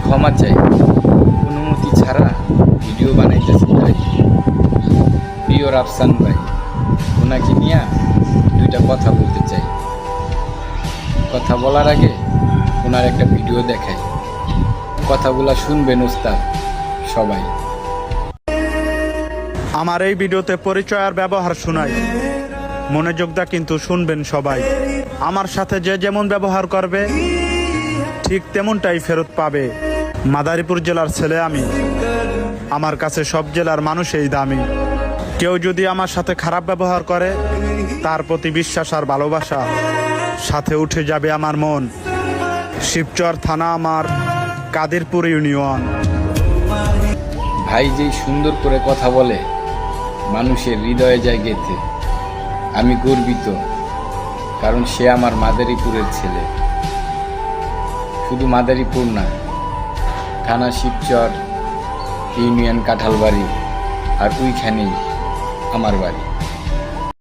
ক্ষমা চাই, অনুমতি ছাড়া ভিডিও বানাইতেছি ভাই। প্রিয় রাফসান ভাই, ওনাকে নিয়ে দুইটা কথা বলতে চাই। কথা বলার আগে ওনার একটা ভিডিও দেখাই, কথাগুলা শুনবেন ওস্তাদ সবাই। আমার এই ভিডিওতে পরিচয় আর ব্যবহার শোনাই, মনোযোগ দা কিন্তু শুনবেন সবাই। আমার সাথে যে যেমন ব্যবহার করবে ঠিক তেমনটাই ফেরত পাবে। মাদারীপুর জেলার ছেলে আমি, আমার কাছে সব জেলার মানুষই দামি। কেউ যদি আমার সাথে খারাপ ব্যবহার করে, তার প্রতি বিশ্বাস আর ভালোবাসা সাথে উঠে যাবে আমার মন। শিবচর থানা আমার, কাদিরপুর ইউনিয়ন। ভাই যেই সুন্দর করে কথা বলে, মানুষের হৃদয়ে যায় গেঁথে। আমি গর্বিত, কারণ সে আমার মাদারীপুরের ছেলে। শুধু মাদারীপুর না, থানা শিবচর, ইউনিয়ন কাঁঠালবাড়ি, আর ওইখানেই আমার বাড়ি।